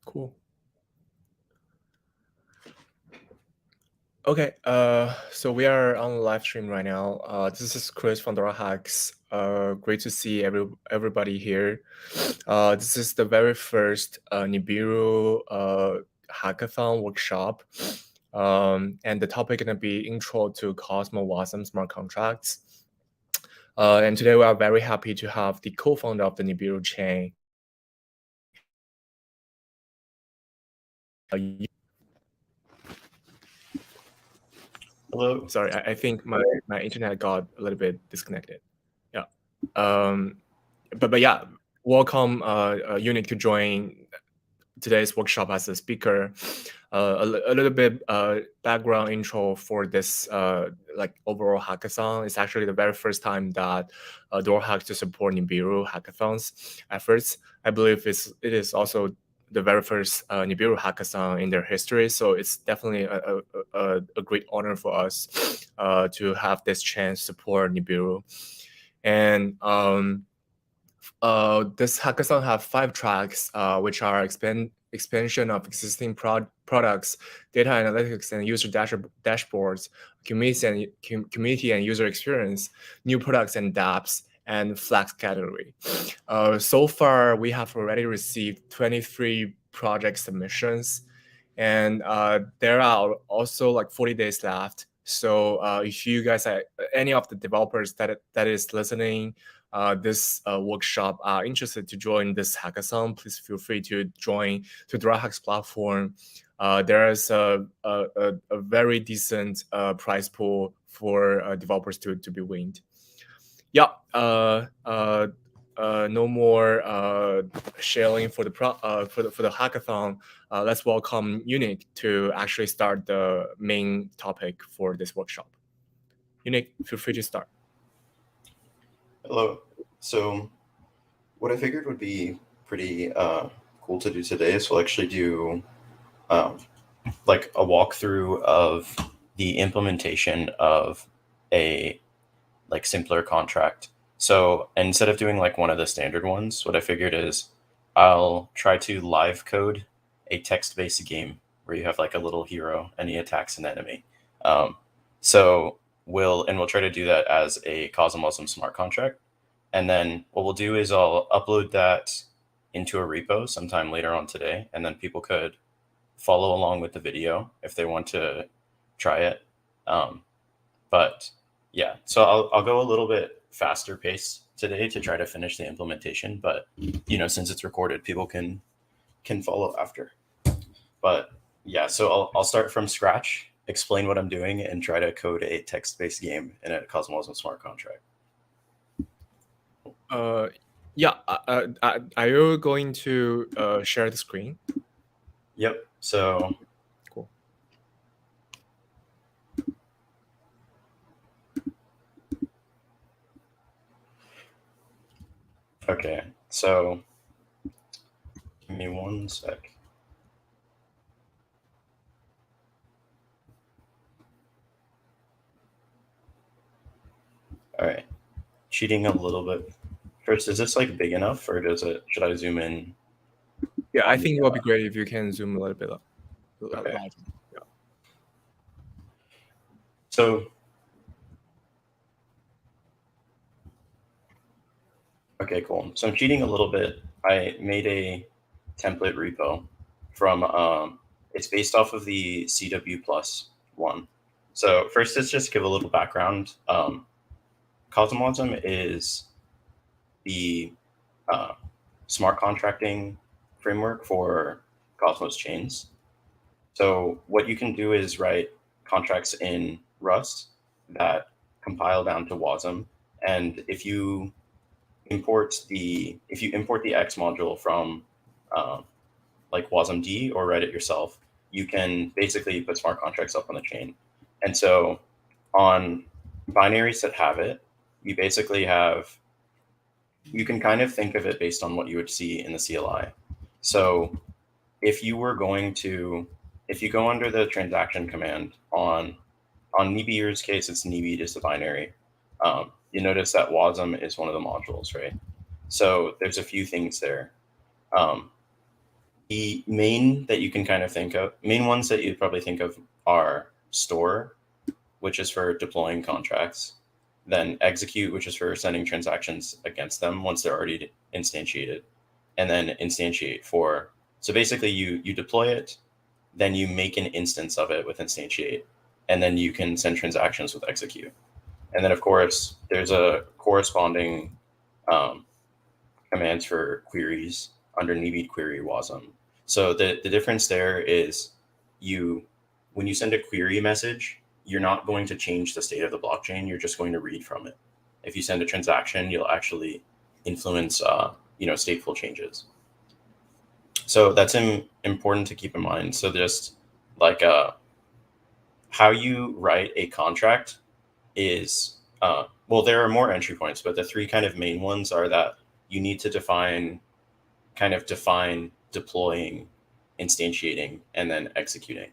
Cool. Okay, so we are on live stream right now. This is Chris from DoraHacks. Great to see everybody here. This is the very first Nibiru hackathon workshop. And the topic is going to be Intro to CosmWasm Smart Contracts. And today we are very happy to have the co-founder of the Nibiru chain. Hello. Sorry, I think my internet got a little bit disconnected. Yeah. But yeah, welcome Unique to join today's workshop as a speaker. A little bit background intro for this like overall hackathon. It's actually the very first time that DoraHacks to support Nibiru hackathons efforts. I believe it is also the very first Nibiru hackathon in their history. So it's definitely a great honor for us to have this chance to support Nibiru. And this hackathon have 5 tracks, which are expansion of existing products, data analytics and user dashboards, community and user experience, new products and dApps, and Flex category. So far, we have already received 23 project submissions, and there are also like 40 days left. So if you guys are any of the developers that is listening this workshop are interested to join this hackathon, please feel free to join the DoraHacks platform. There is a very decent prize pool for developers to be winned. Yeah. No more sharing for the hackathon. Let's welcome Unique to actually start the main topic for this workshop. Unique, feel free to start. Hello. So what I figured would be pretty cool to do today is we'll actually do like a walkthrough of the implementation of a like simpler contract. So instead of doing like one of the standard ones, what I figured is I'll try to live code a text-based game where you have like a little hero and he attacks an enemy. So we'll try to do that as a CosmWasm smart contract. And then what we'll do is I'll upload that into a repo sometime later on today, and then people could follow along with the video if they want to try it. But yeah, so I'll go a little bit faster pace today to try to finish the implementation. But since it's recorded, people can follow after. But yeah, so I'll start from scratch, explain what I'm doing, and try to code a text-based game in a CosmWasm smart contract. Yeah, are you going to share the screen? Yep. So cool. Okay, so give me one sec. All right, cheating a little bit. First, is this like big enough, or should I zoom in? Yeah, I think it would be great if you can zoom a little bit up. Okay. Yeah. So, okay, cool. So I'm cheating a little bit. I made a template repo from, it's based off of the CW Plus one. So first, let's just give a little background. CosmWasm is the smart contracting framework for Cosmos chains. So what you can do is write contracts in Rust that compile down to WASM. And if you import the X module from like WASMD or write it yourself, you can basically put smart contracts up on the chain. And so on binaries that have it, you basically have, you can kind of think of it based on what you would see in the CLI. So if you go under the transaction command on Nibiru's case, it's Nibi is the binary. You notice that WASM is one of the modules, right? So there's a few things there. The main that you can kind of think of, main ones that you'd probably think of are store, which is for deploying contracts, then execute, which is for sending transactions against them once they're already instantiated, and then instantiate for, so basically you deploy it, then you make an instance of it with instantiate, and then you can send transactions with execute. And then of course, there's a corresponding commands for queries under Nibiru query WASM. So the difference there is when you send a query message, you're not going to change the state of the blockchain. You're just going to read from it. If you send a transaction, you'll actually influence stateful changes. So that's important to keep in mind. So just like how you write a contract is, well, there are more entry points, but the three kind of main ones are that you need to define, deploying, instantiating, and then executing.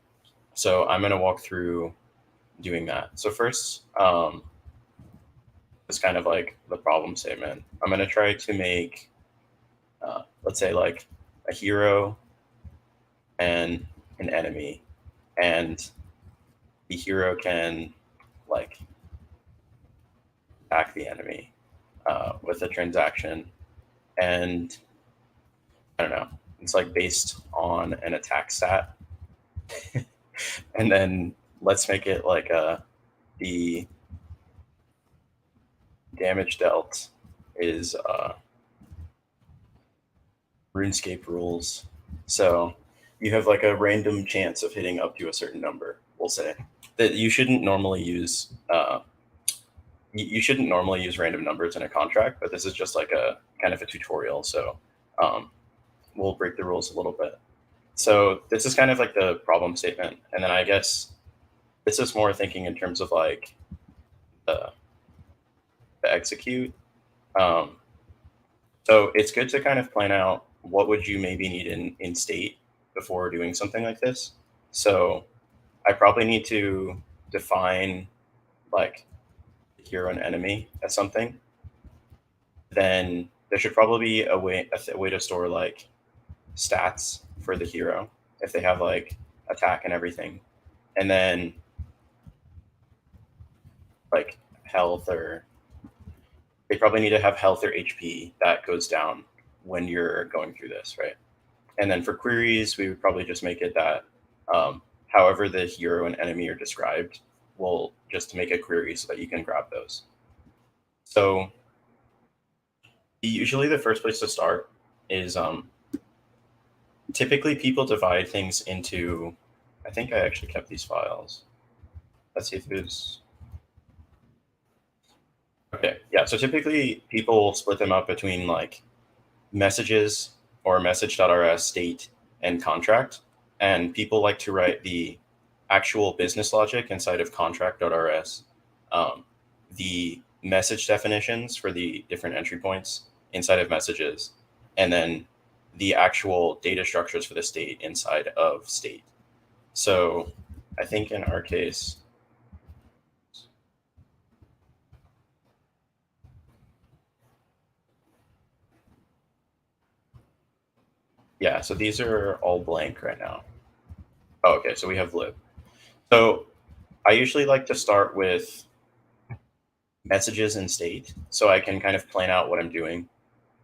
So I'm going to walk through doing that. So first, it's kind of like the problem statement. I'm going to try to make, let's say, like a hero and an enemy, and the hero can like attack the enemy with a transaction, and I don't know, it's like based on an attack stat. And then let's make it like the damage dealt is RuneScape rules. So you have like a random chance of hitting up to a certain number, we'll say. That you shouldn't normally use random numbers in a contract, but this is just like a kind of a tutorial. So we'll break the rules a little bit. So this is kind of like the problem statement. And then I guess this is more thinking in terms of like the execute. So it's good to kind of plan out what would you maybe need in state before doing something like this. So I probably need to define like the hero and enemy as something. Then there should probably be a way to store like stats for the hero if they have like attack and everything, and then like health, or they probably need to have health or HP that goes down when you're going through this, right? And then for queries, we would probably just make it that however the hero and enemy are described, we'll just make a query so that you can grab those. So usually the first place to start is typically people divide things into, I think I actually kept these files. Let's see if there's, okay, yeah. So typically people split them up between like messages or message.rs, state, and contract. And people like to write the actual business logic inside of contract.rs, the message definitions for the different entry points inside of messages, and then the actual data structures for the state inside of state. So I think in our case, yeah, so these are all blank right now. Oh, okay, so we have lib. So I usually like to start with messages and state, so I can kind of plan out what I'm doing.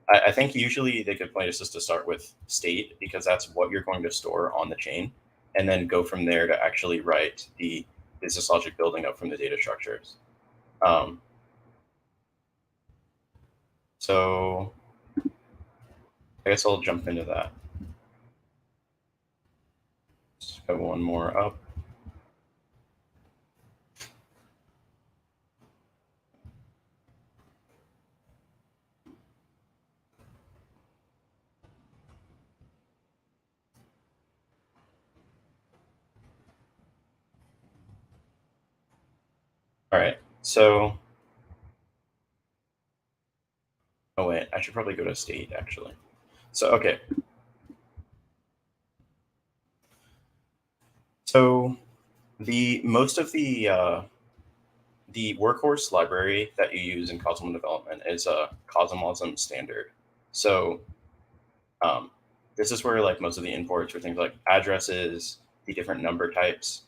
I think usually the good point is just to start with state, because that's what you're going to store on the chain, and then go from there to actually write the business logic building up from the data structures. So I guess I'll jump into that. Let's go one more up. All right, so, oh wait, I should probably go to state actually. So, okay. So most of the workhorse library that you use in CosmWasm development is a CosmWasm standard. So this is where like most of the imports for things like addresses, the different number types,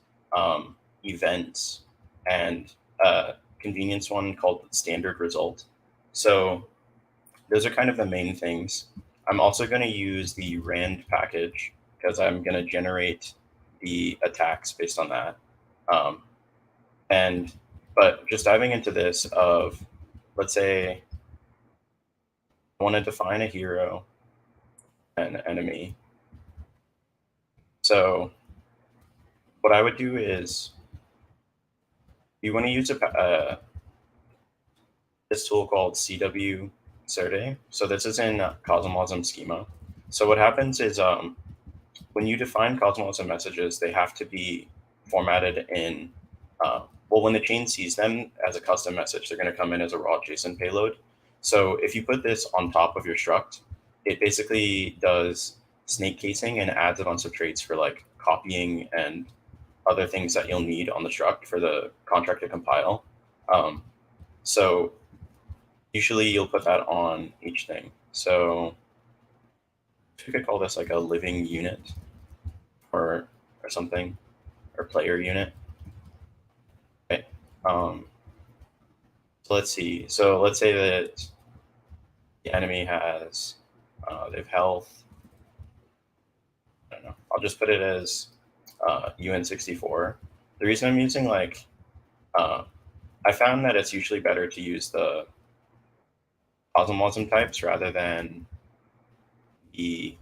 events, and convenience one called standard result. So those are kind of the main things. I'm also going to use the rand package because I'm going to generate the attacks based on that. But just diving into this of, let's say I want to define a hero and an enemy. So what I would do is you want to use this tool called CW Serde. So this is in CosmWasm schema. So what happens is when you define CosmWasm messages, they have to be formatted in, well, when the chain sees them as a custom message, they're going to come in as a raw JSON payload. So if you put this on top of your struct, it basically does snake casing and adds a bunch of traits for like copying and other things that you'll need on the struct for the contract to compile. So usually you'll put that on each thing. So we could call this like a living unit or something, or player unit. Okay. So let's see. So let's say that the enemy has, they have health. I don't know. I'll just put it as UN64. The reason I'm using like, I found that it's usually better to use the CosmWasm types rather than the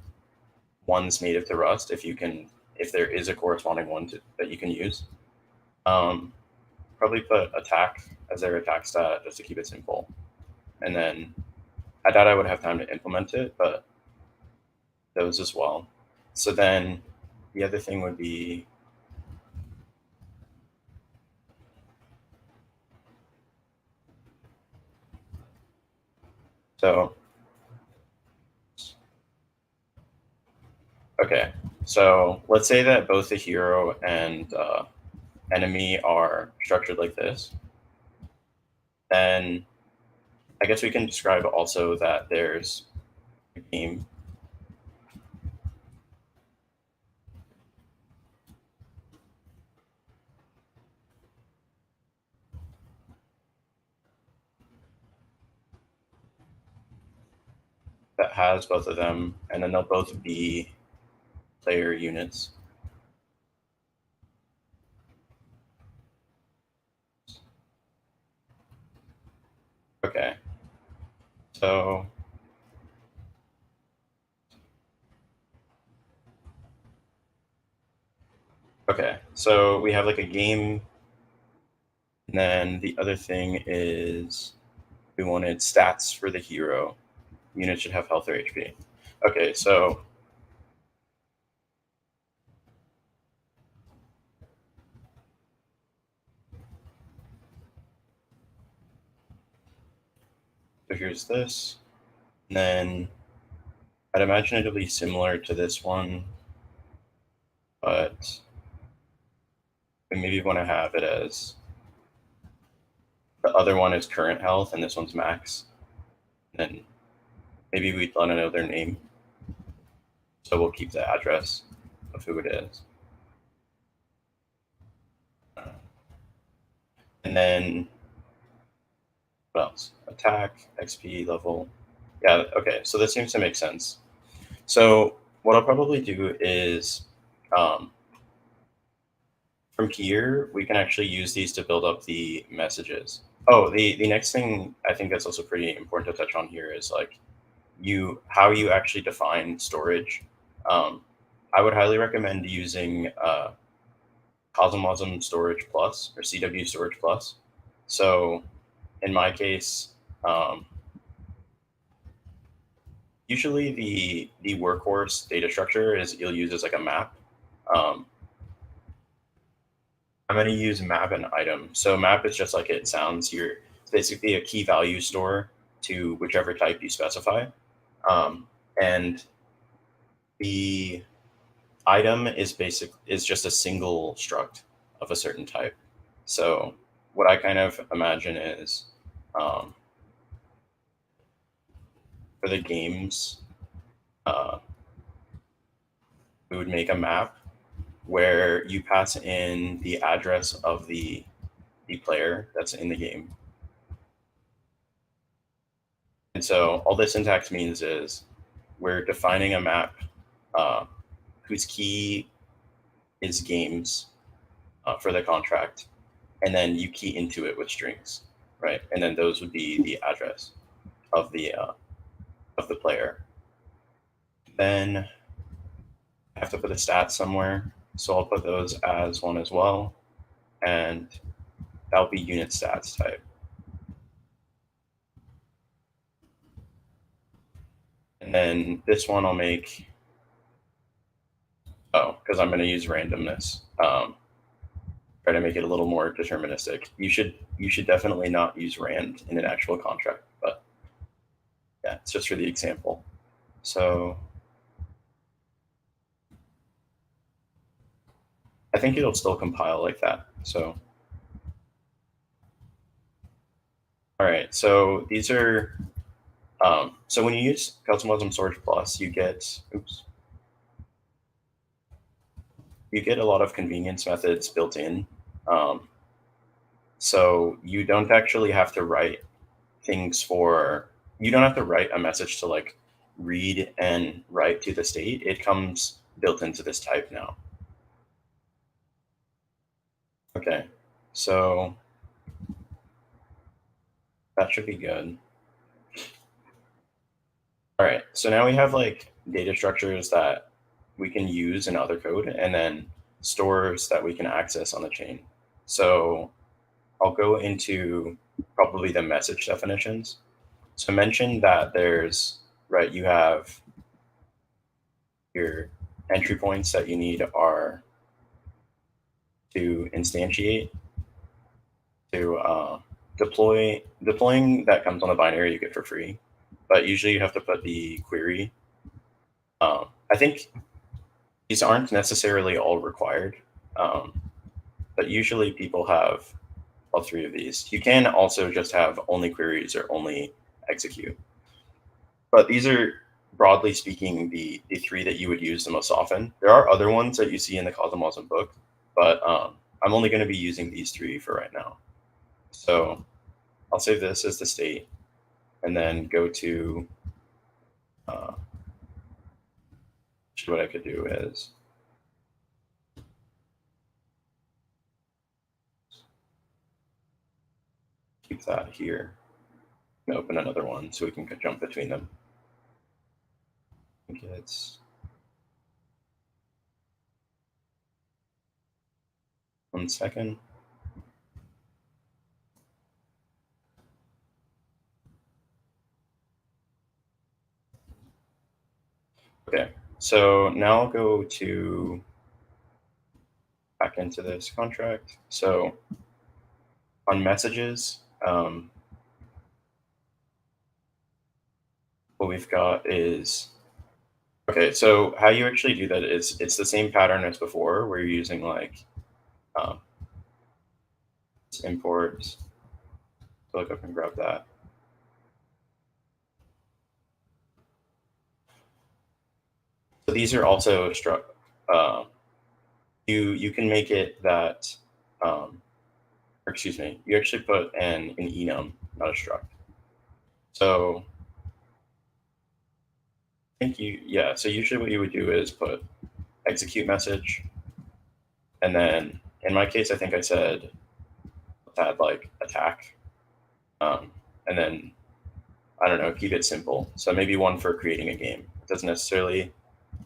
ones native to Rust. If there is a corresponding one that you can use, probably put attack as their attack stat just to keep it simple. And then I doubt I would have time to implement it, but those as well. So then the other thing would be okay. So let's say that both the hero and enemy are structured like this. Then I guess we can describe also that there's a game that has both of them, and then they'll both be player units. Okay, so we have like a game, and then the other thing is we wanted stats for the hero. Unit should have health or HP. Okay, so here's this. And then I'd imagine it'll be similar to this one, but we maybe want to have it as the other one is current health and this one's max. And then maybe we'd want to know their name. So we'll keep the address of who it is. And then what else? Attack, XP level. Yeah, okay, so this seems to make sense. So what I'll probably do is from here, we can actually use these to build up the messages. Oh, the next thing I think that's also pretty important to touch on here is like how you actually define storage. I would highly recommend using CosmWasm Storage Plus or CW Storage Plus. So in my case, usually the workhorse data structure is you'll use as like a map. I'm going to use map and item. So map is just like it sounds. It's basically a key value store to whichever type you specify. And the item is just a single struct of a certain type. So what I kind of imagine is for the games, we would make a map where you pass in the address of the player that's in the game. And so all this syntax means is we're defining a map whose key is games for the contract, and then you key into it with strings, right? And then those would be the address of the player. Then I have to put a stat somewhere, so I'll put those as one as well, and that'll be unit stats type. And then this one I'll make, because I'm going to use randomness. Try to make it a little more deterministic. You should definitely not use rand in an actual contract, but yeah, it's just for the example. So I think it'll still compile like that. So all right, so these are so when you use CosmWasm Storage Plus, you get a lot of convenience methods built in. So you don't actually have to write things you don't have to write a message to like read and write to the state. It comes built into this type now. Okay, so that should be good. All right, so now we have like data structures that we can use in other code, and then stores that we can access on the chain. So I'll go into probably the message definitions. So mention that there's, right, you have your entry points that you need are to instantiate, to deploying that comes on the binary you get for free, but usually you have to put the query. I think these aren't necessarily all required, but usually people have all three of these. You can also just have only queries or only execute. But these are, broadly speaking, the three that you would use the most often. There are other ones that you see in the CosmWasm book, but I'm only going to be using these three for right now. So I'll save this as the state, and then go to what I could do is keep that here and open another one so we can jump between them. I think it's 1 second. Okay, so now I'll go back into this contract. So on messages, what we've got is, okay, so how you actually do that is it's the same pattern as before, where you're using like import, look up and grab that. So these are also you can make it that, or excuse me, you actually put an enum, not a struct. So I think so usually what you would do is put execute message, and then in my case, I think I said let's add like attack, and then I don't know, keep it simple. So maybe one for creating a game. It doesn't necessarily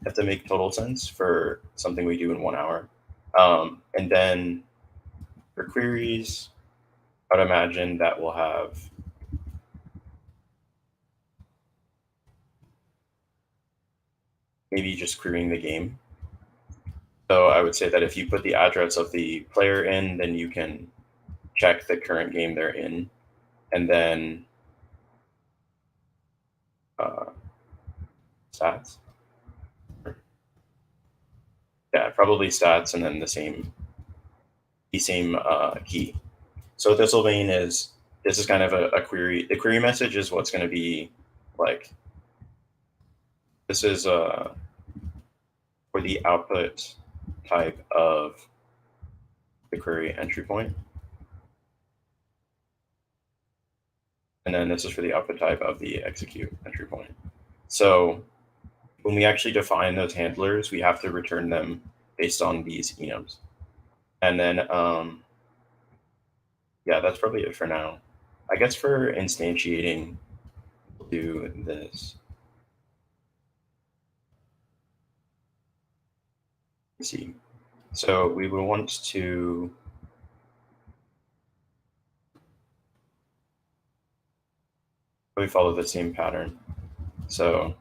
have to make total sense for something we do in 1 hour. And then for queries, I would imagine that we'll have maybe just querying the game. So I would say that if you put the address of the player in, then you can check the current game they're in, and then stats. Yeah, probably stats, and then the same key. So what this will mean is this is kind of a query. The query message is what's going to be like. This is for the output type of the query entry point. And then this is for the output type of the execute entry point. So when we actually define those handlers, we have to return them based on these enums. And then, yeah, that's probably it for now. I guess for instantiating, we'll do this. Let's see. So we will want to we follow the same pattern. So,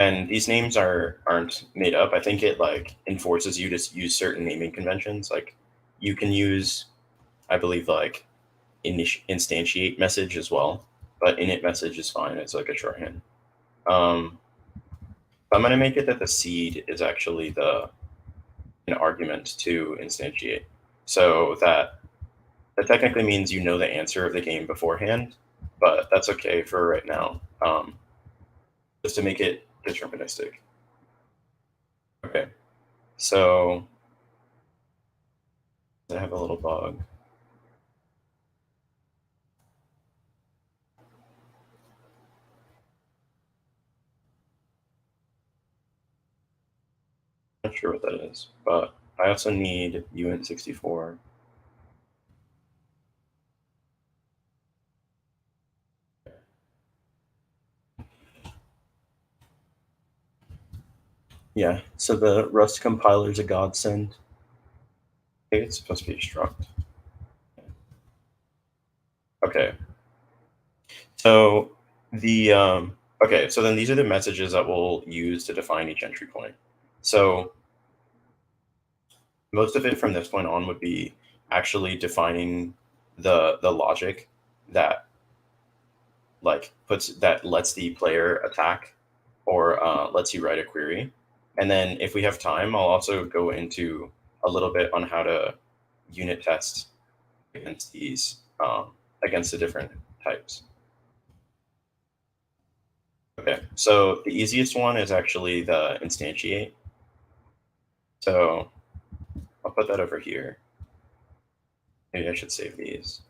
and these names aren't made up. I think it like enforces you to use certain naming conventions. Like you can use, I believe, like instantiate message as well, but init message is fine. It's like a shorthand. I'm going to make it that the seed is actually an argument to instantiate. So that technically means you know the answer of the game beforehand, but that's okay for right now, just to make it deterministic. Okay, so I have a little bug. Not sure what that is, but I also need uint64. Yeah, so the Rust compiler is a godsend. I think it's supposed to be a struct. Okay. So the okay, so then these are the messages that we'll use to define each entry point. So most of it from this point on would be actually defining the logic that like lets the player attack or lets you write a query. And then if we have time, I'll also go into a little bit on how to unit test against these against the different types. Okay, so the easiest one is actually the instantiate. So I'll put that over here. Maybe I should save these.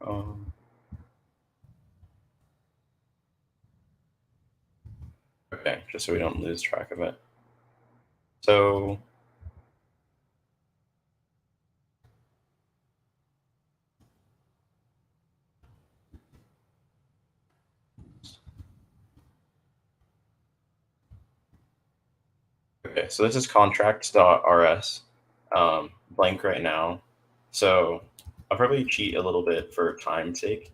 Okay, just so we don't lose track of it. So okay, so this is contracts.rs, blank right now. So I'll probably cheat a little bit for time's sake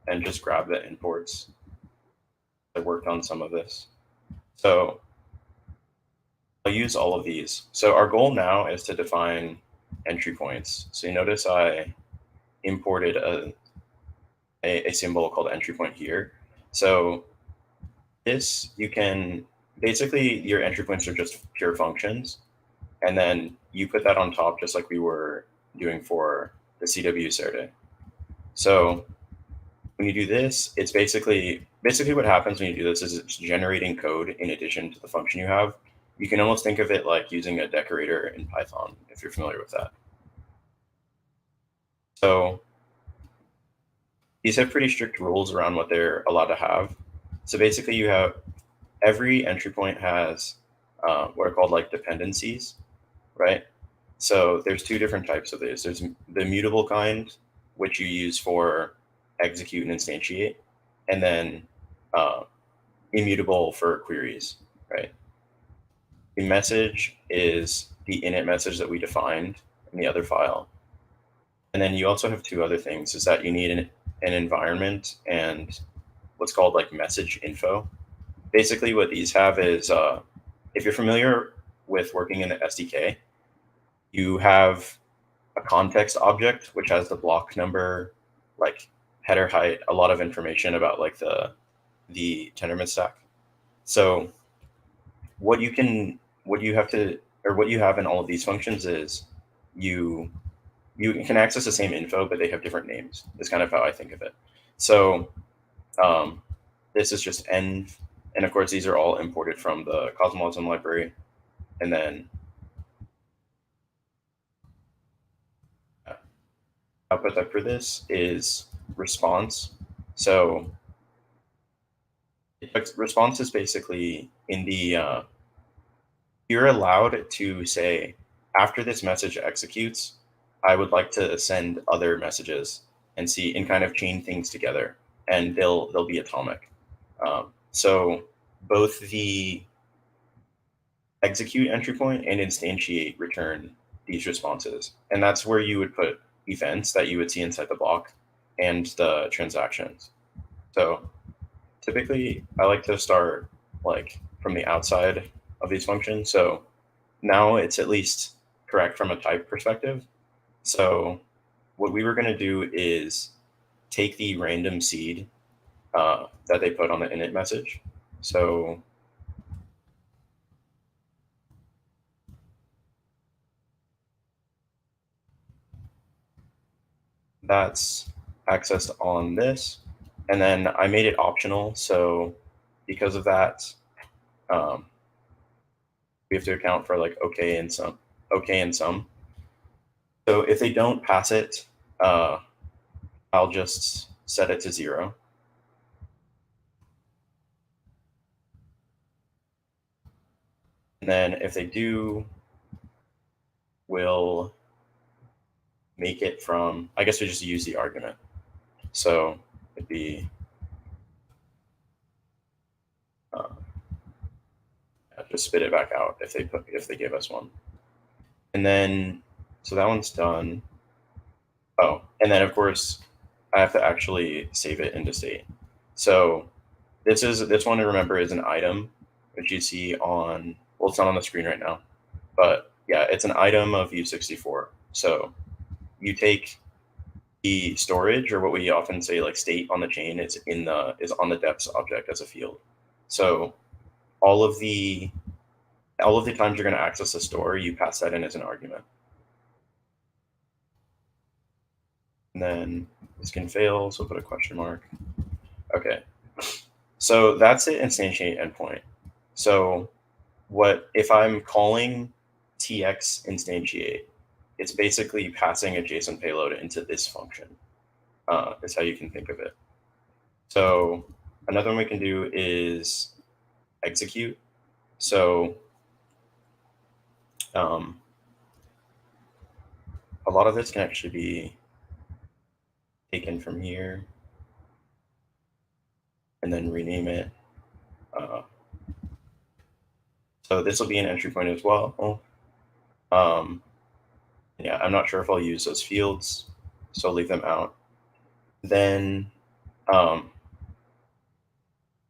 and just grab the imports. I worked on some of this. So I'll use all of these. So our goal now is to define entry points. So you notice I imported a symbol called entry point here. So this, you can, basically your entry points are just pure functions. And then you put that on top just like we were doing for the CW Serde. So when you do this, it's basically what happens when you do this is it's generating code in addition to the function you have. You can almost think of it like using a decorator in Python, if you're familiar with that. So these have pretty strict rules around what they're allowed to have. So basically you have, every entry point has what are called like dependencies, right? So there's two different types of this. There's the mutable kind, which you use for execute and instantiate, and then immutable for queries, right? The message is the init message that we defined in the other file. And then you also have two other things, is that you need an environment and what's called like message info. Basically what these have is, if you're familiar with working in the SDK, you have a context object, which has the block number, like header height, a lot of information about like the Tendermint stack. So what you have in all of these functions is you can access the same info, but they have different names. Is kind of how I think of it. So this is just env, and of course these are all imported from the CosmWasm library. and then output type for this is response. So response is basically in the you're allowed to say, after this message executes, I would like to send other messages and see and kind of chain things together, and they'll be atomic. So both the execute entry point and instantiate return these responses, and that's where you would put events that you would see inside the block and the transactions. So typically, I like to start like from the outside of these functions. So now it's at least correct from a type perspective. So what we were going to do is take the random seed that they put on the init message. So that's accessed on this. And then I made it optional. So because of that, we have to account for like okay and some. So if they don't pass it, I'll just set it to 0. And then if they do, we'll make it from, I guess we just use the argument. So it'd be just spit it back out if they give us one. And then, so that one's done. Oh, and then of course I have to actually save it into state. So this one to remember is an item, which you see on, well, it's not on the screen right now, but yeah, it's an item of U64. So you take the storage, or what we often say like state on the chain, is on the depths object as a field. So all of the times you're going to access the store, you pass that in as an argument. And then this can fail, so put a question mark. Okay. So that's it, instantiate endpoint. So what if I'm calling tx instantiate, it's basically passing a JSON payload into this function. Is how you can think of it. So another one we can do is execute. So a lot of this can actually be taken from here and then rename it. So this will be an entry point as well. Yeah, I'm not sure if I'll use those fields, so I'll leave them out. Then,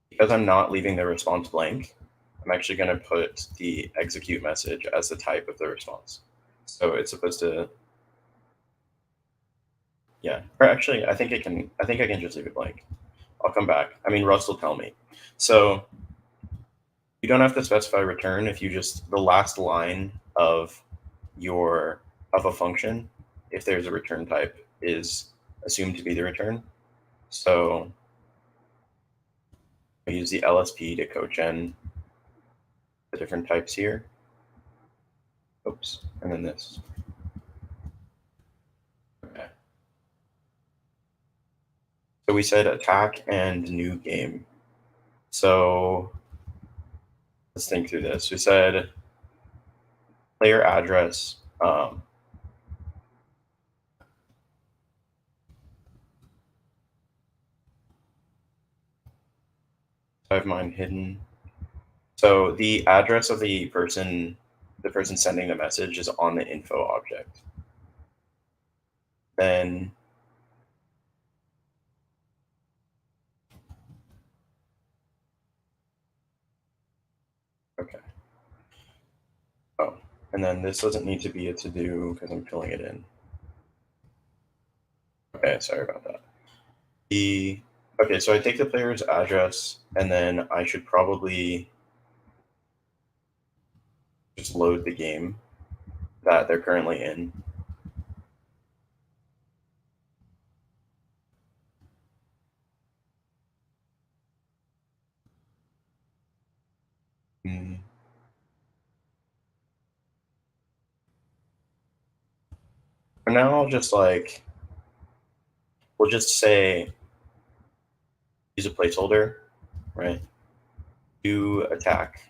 because I'm not leaving the response blank, I'm actually going to put the execute message as the type of the response. So it's supposed to, yeah, or actually, I think I can just leave it blank. I'll come back. I mean, Rust will tell me. So you don't have to specify return if you just, the last line of a function, if there's a return type, is assumed to be the return. So I use the LSP to cogen the different types here. Oops, and then this. Okay. So we said attack and new game. So let's think through this. We said player address. I have mine hidden. So the address of the person sending the message is on the info object. Then okay. Oh, and then this doesn't need to be a to-do because I'm filling it in. Okay, sorry about that. Okay, so I take the player's address, and then I should probably just load the game that they're currently in. For now, I'll just like, we'll just say, use a placeholder, right? Do attack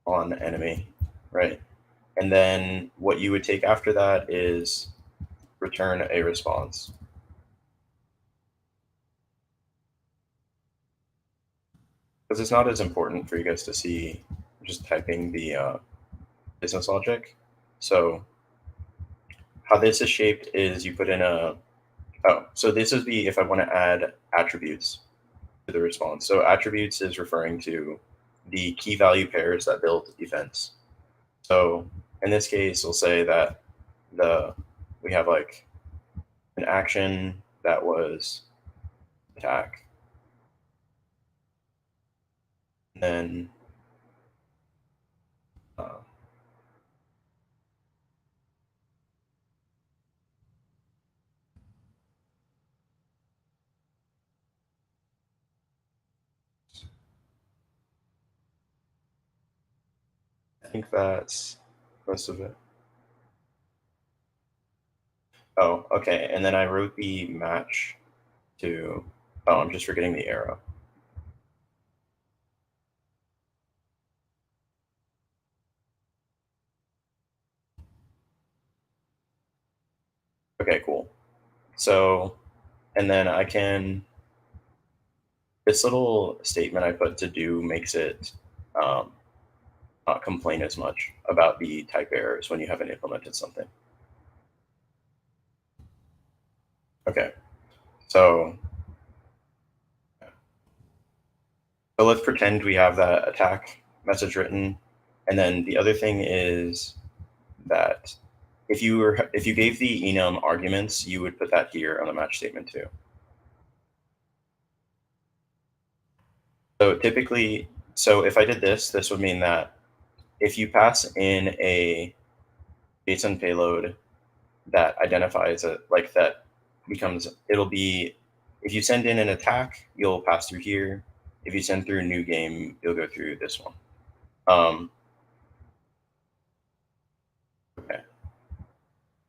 on enemy, right? And then what you would take after that is return a response. Because it's not as important for you guys to see just typing the business logic. So how this is shaped is you put in so this is if I want to add attributes to the response. So attributes is referring to the key value pairs that build events. So in this case, we'll say that we have like an action that was attack. And then I think that's most of it. Oh, okay. And then I wrote the match to, oh, I'm just forgetting the arrow. Okay, cool. So, and then I can, this little statement I put to do makes it not complain as much about the type errors when you haven't implemented something. Okay, so let's pretend we have that attack message written. And then the other thing is that if you gave the enum arguments, you would put that here on the match statement too. So typically, so if I did this would mean that if you pass in a JSON payload that identifies it, like that becomes, it'll be, if you send in an attack, you'll pass through here. If you send through a new game, you'll go through this one. Okay.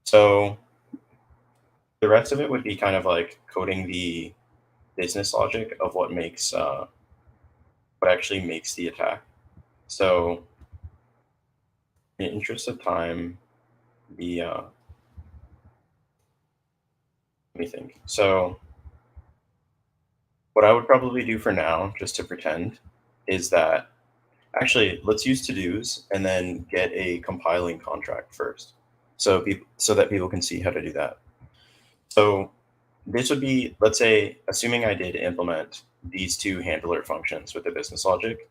So the rest of it would be kind of like coding the business logic of what makes, what actually makes the attack. So in the interest of time, let me think. So what I would probably do for now, just to pretend, is that actually let's use to-dos and then get a compiling contract first. So that people can see how to do that. So this would be, let's say, assuming I did implement these two handler functions with the business logic,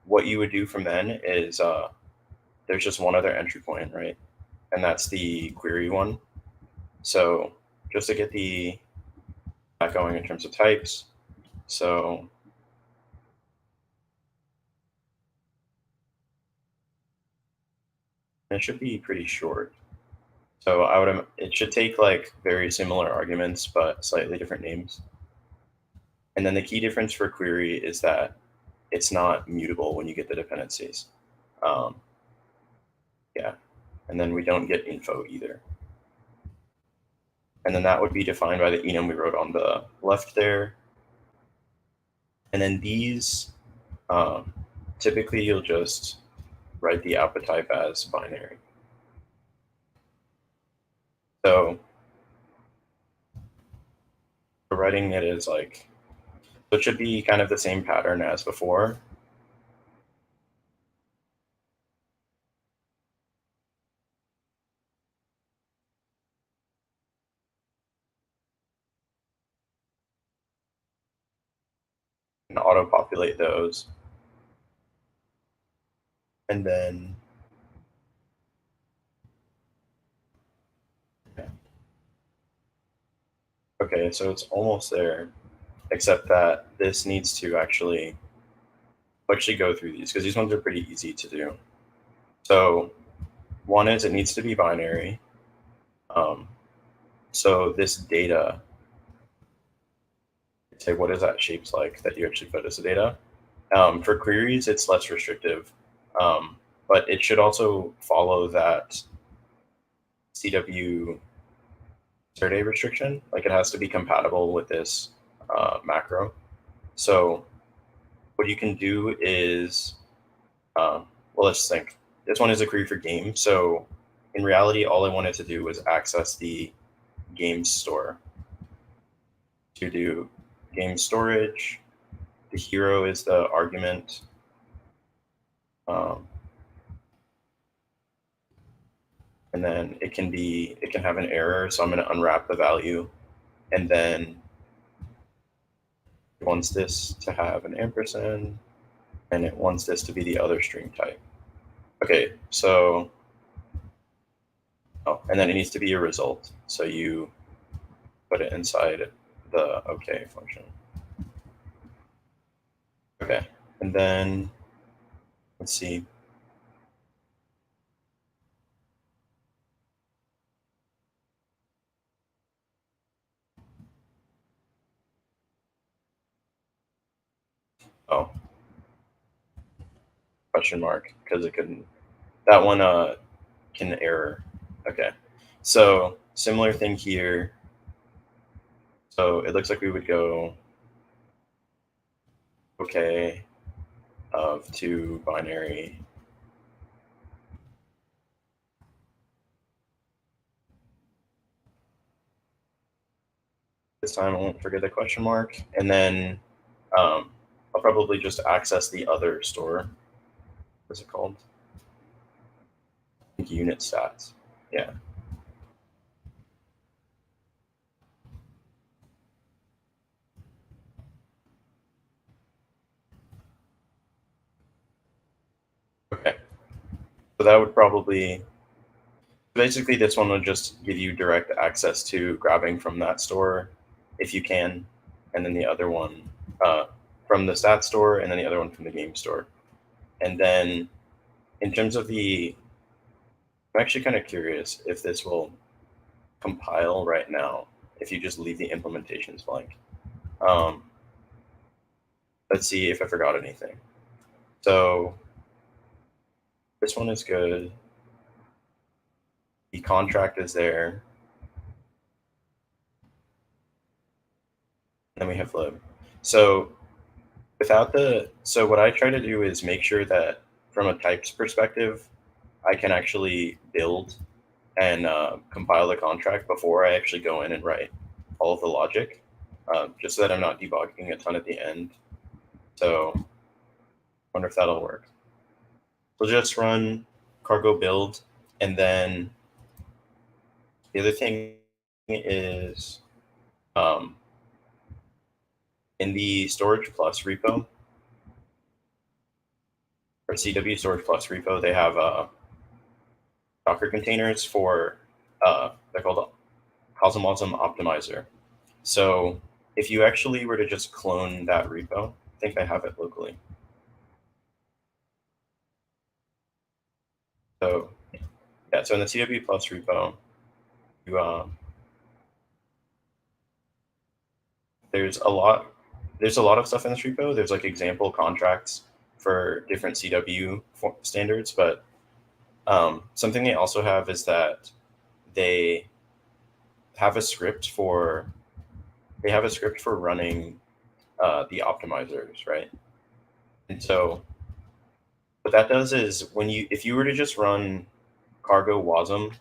what you would do from then is there's just one other entry point, right? And that's the query one. So just to get that going in terms of types. So it should be pretty short. So it should take like very similar arguments, but slightly different names. And then the key difference for query is that it's not mutable when you get the dependencies. Yeah, and then we don't get info either. And then that would be defined by the enum we wrote on the left there. And then these, typically you'll just write the output type as binary. So writing it is like, so it should be kind of the same pattern as before. And auto-populate those. And then, okay, so it's almost there, except that this needs to actually go through these, because these ones are pretty easy to do. So one is it needs to be binary. So this data, say, what is that shapes like that you actually put as a data? For queries, it's less restrictive, but it should also follow that CW insert restriction. Like it has to be compatible with this macro. So what you can do is, well, let's think. This one is a query for game. So in reality, all I wanted to do was access the game store to do game storage. The hero is the argument. And then it can have an error. So I'm going to unwrap the value, and then it wants this to have an ampersand, and it wants this to be the other string type. Okay, so, and then it needs to be a result. So you put it inside the OK function. Okay, and then let's see. Oh, question mark, because it couldn't. That one can error. Okay, so similar thing here. So it looks like we would go OK of 2 binary. This time I won't forget the question mark. And then I'll probably just access the other store. What's it called? I think unit stats. Yeah. Okay. So that would probably, basically this one would just give you direct access to grabbing from that store if you can. And then the other one from the stat store, and then the other one from the game store. And then in terms of I'm actually kind of curious if this will compile right now if you just leave the implementations blank. Let's see if I forgot anything. So this one is good. The contract is there. Then we have lib. So so what I try to do is make sure that from a types perspective, I can actually build and compile the contract before I actually go in and write all of the logic, just so that I'm not debugging a ton at the end. So I wonder if that'll work. We'll just run cargo build, and then the other thing is in the storage plus repo, or CW storage plus repo, they have Docker containers for, they're called CosmWasm optimizer. So if you actually were to just clone that repo, I think I have it locally. So yeah, so in the CW plus repo, you there's a lot of stuff in this repo. There's like example contracts for different CW standards, but something they also have is that they have a script for running the optimizers, right? And so what that does is if you were to just run cargo wasm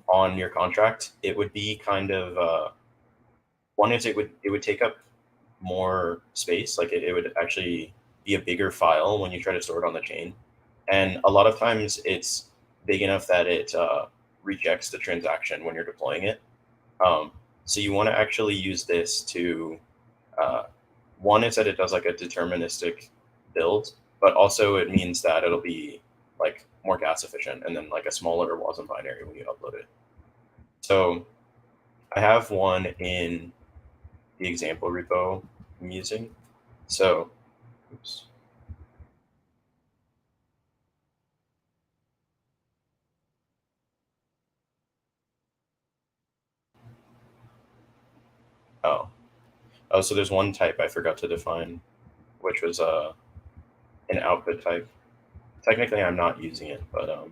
on your contract, it would be kind of one is it would take up more space. Like it would actually be a bigger file when you try to store it on the chain, and a lot of times it's big enough that it rejects the transaction when you're deploying it. So you want to actually use this to one is that it does like a deterministic build, but also it means that it'll be like more gas efficient, and then like a smaller wasm binary when you upload it. So I have one in the example repo I'm using. So, oops. So there's one type I forgot to define, which was an output type. Technically, I'm not using it, but.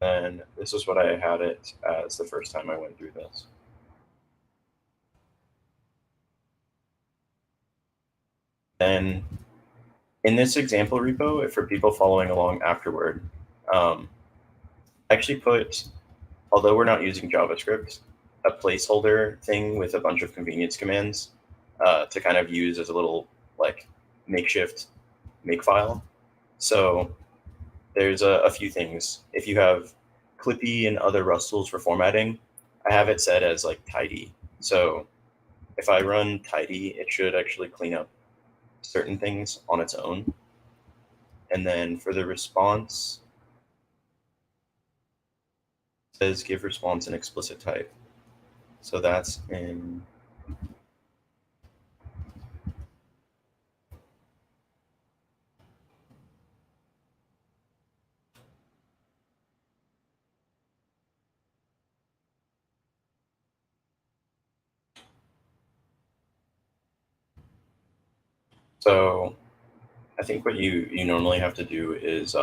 And this is what I had it as the first time I went through this. Then in this example repo, for people following along afterward, I actually put, although we're not using JavaScript, a placeholder thing with a bunch of convenience commands to kind of use as a little like makeshift makefile. So there's a few things. If you have Clippy and other Rust tools for formatting, I have it set as like tidy. So if I run tidy, it should actually clean up certain things on its own. And then for the response, it says give response an explicit type. So that's in so I think what you normally have to do is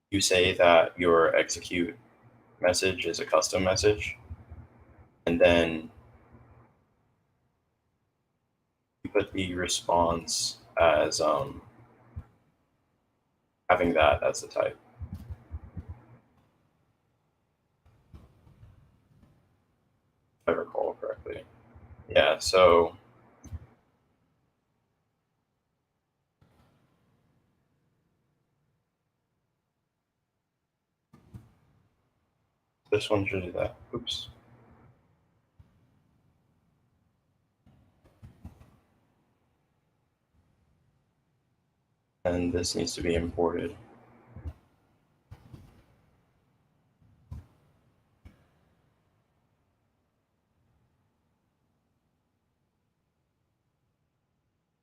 you say that your execute message is a custom message, and then you put the response as having that as the type. If I recall correctly. Yeah, so this one should do that. Oops. And this needs to be imported.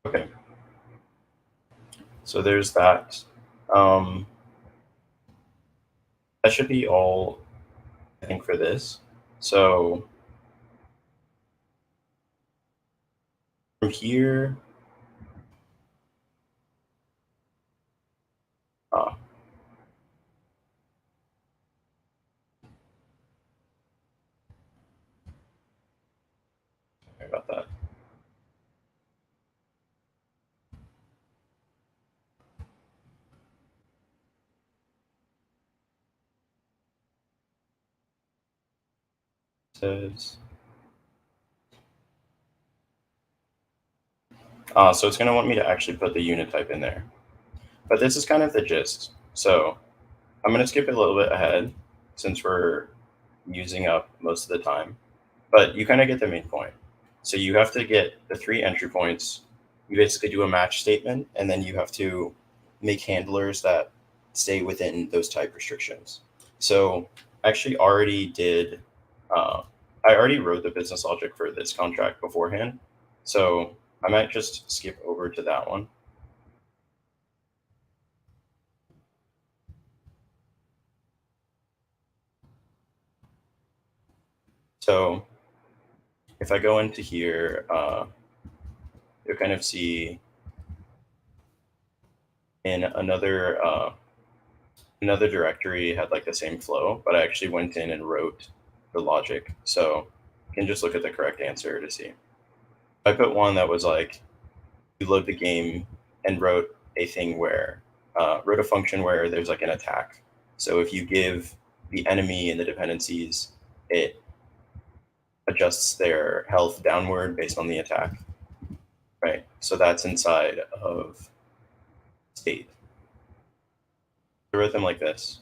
Okay. So there's that. That should be all, I think, for this. So from here, sorry about that. Says so it's going to want me to actually put the unit type in there. But this is kind of the gist. So I'm going to skip a little bit ahead since we're using up most of the time. But you kind of get the main point. So you have to get the 3 entry points. You basically do a match statement, and then you have to make handlers that stay within those type restrictions. So I actually already did, I already wrote the business logic for this contract beforehand. So I might just skip over to that one. So if I go into here, you'll kind of see in another directory had like the same flow, but I actually went in and wrote the logic. So you can just look at the correct answer to see. I put one that was like, you load the game and wrote a thing where, wrote a function where there's like an attack. So if you give the enemy and the dependencies, it adjusts their health downward based on the attack, right? So that's inside of state. I wrote them like this.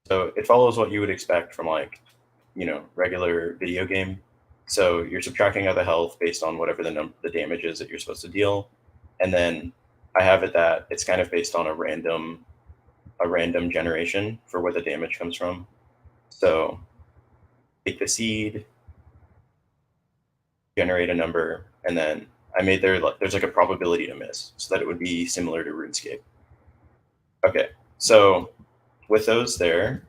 So it follows what you would expect from like, regular video game. So you're subtracting out the health based on whatever the damage is that you're supposed to deal. And then I have it that it's kind of based on a random generation for where the damage comes from. So take the seed, generate a number, and then I made there's like a probability to miss so that it would be similar to RuneScape. Okay, so with those there,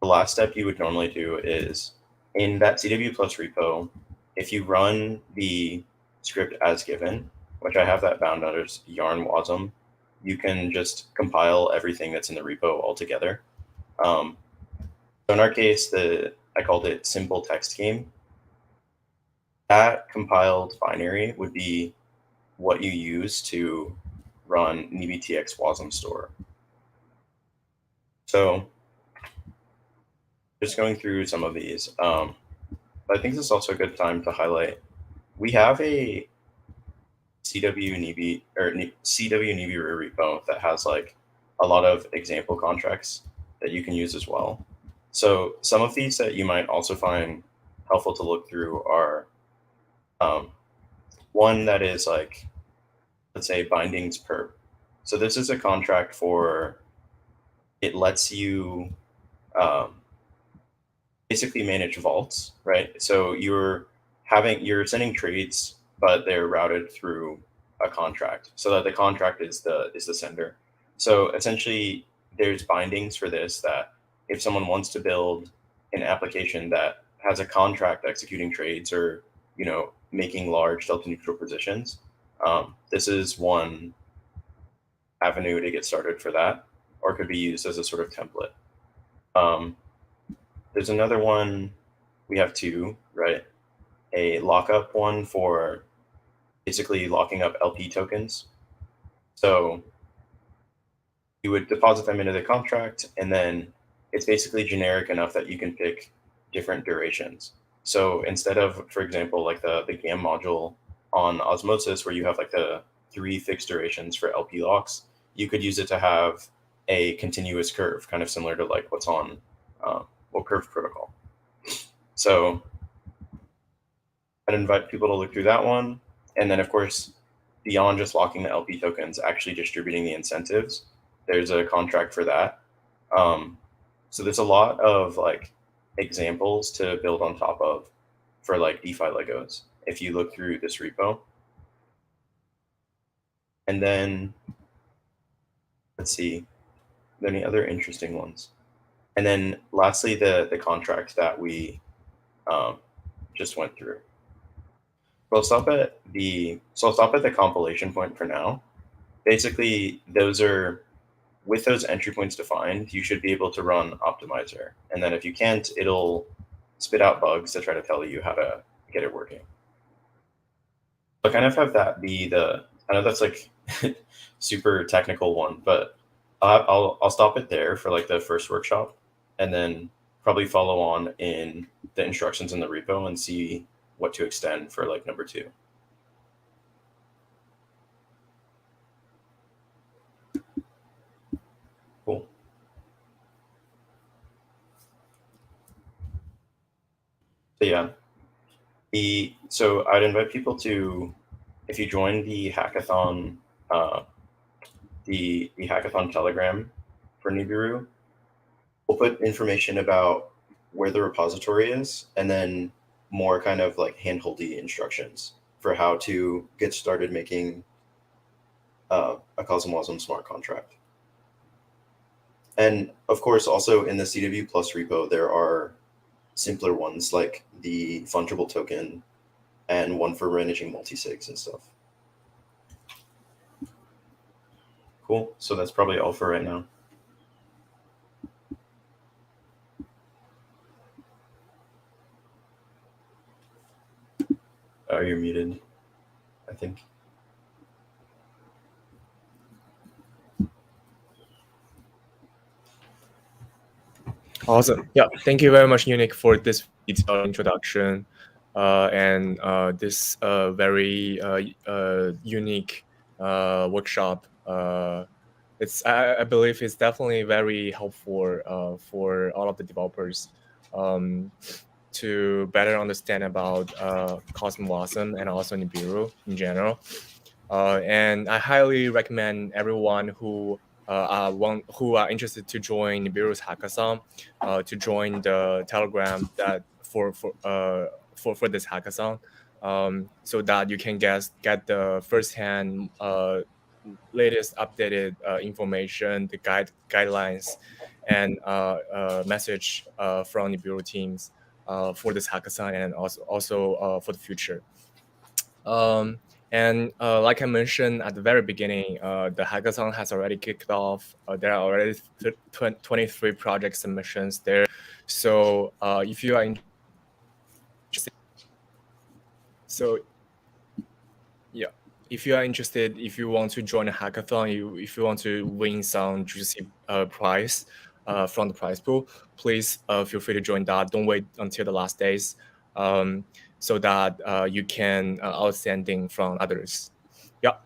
the last step you would normally do is in that CW plus repo, if you run the script as given, which I have that bound under yarn wasm, you can just compile everything that's in the repo all together. So in our case, I called it simple text game. That compiled binary would be what you use to run NibTX wasm store. So just going through some of these, I think this is also a good time to highlight. We have a CW Nibiru repo that has like a lot of example contracts that you can use as well. So some of these that you might also find helpful to look through are one that is like, let's say bindings perp. So this is a contract for, it lets you basically manage vaults, right? So you're sending trades, but they're routed through a contract, so that the contract is the sender. So essentially, there's bindings for this, that if someone wants to build an application that has a contract executing trades, or making large delta neutral positions, this is one avenue to get started for that, or could be used as a sort of template. There's another one, we have two, right? A lockup one for basically locking up LP tokens. So you would deposit them into the contract, and then it's basically generic enough that you can pick different durations. So instead of, for example, like the GAM module on Osmosis, where you have like the 3 fixed durations for LP locks, you could use it to have a continuous curve, kind of similar to like what's on curve protocol. So I'd invite people to look through that one. And then of course, beyond just locking the LP tokens, actually distributing the incentives, there's a contract for that. So there's a lot of like examples to build on top of for like DeFi Legos, if you look through this repo. And then let's see, are there any other interesting ones? And then lastly, the contract that we just went through. I'll stop at the compilation point for now. Basically, with those entry points defined, you should be able to run Optimizer. And then if you can't, it'll spit out bugs to try to tell you how to get it working. So I kind of have that be I know that's like super technical one, but I'll stop it there for like the first workshop, and then probably follow on in the instructions in the repo and see what to extend for like number 2. Cool. So yeah, so I'd invite people to, if you join the hackathon, the hackathon Telegram for Nibiru, we'll put information about where the repository is, and then more kind of like handholdy instructions for how to get started making a CosmWasm smart contract. And of course, also in the CW Plus repo, there are simpler ones like the fungible token and one for managing multi-sigs and stuff. Cool. So that's probably all for right now. Oh, you're muted, I think. Awesome. Yeah, thank you very much, Unique, for this detailed introduction and this very unique workshop. I believe it's definitely very helpful for all of the developers to better understand about CosmWasm and also Nibiru in general. And I highly recommend everyone who are interested to join Nibiru's hackathon to join the Telegram that for this hackathon, so that you can get the firsthand latest updated information, the guidelines, and message from Nibiru teams for this hackathon, and also for the future. And like I mentioned at the very beginning, the hackathon has already kicked off. There are already 23 project submissions there. So if you are interested, if you are interested, if you want to join a hackathon, if you want to win some juicy prize from the prize pool, please feel free to join that. Don't wait until the last days, so that you can outstanding from others. Yeah.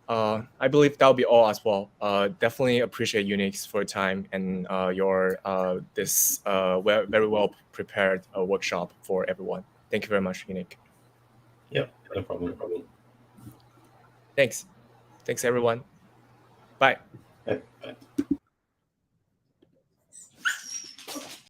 I believe that'll be all as well. Definitely appreciate Unix for your time and your this very well prepared workshop for everyone. Thank you very much, Unix. Yep, no problem. Thanks. Thanks, everyone. Bye. Bye.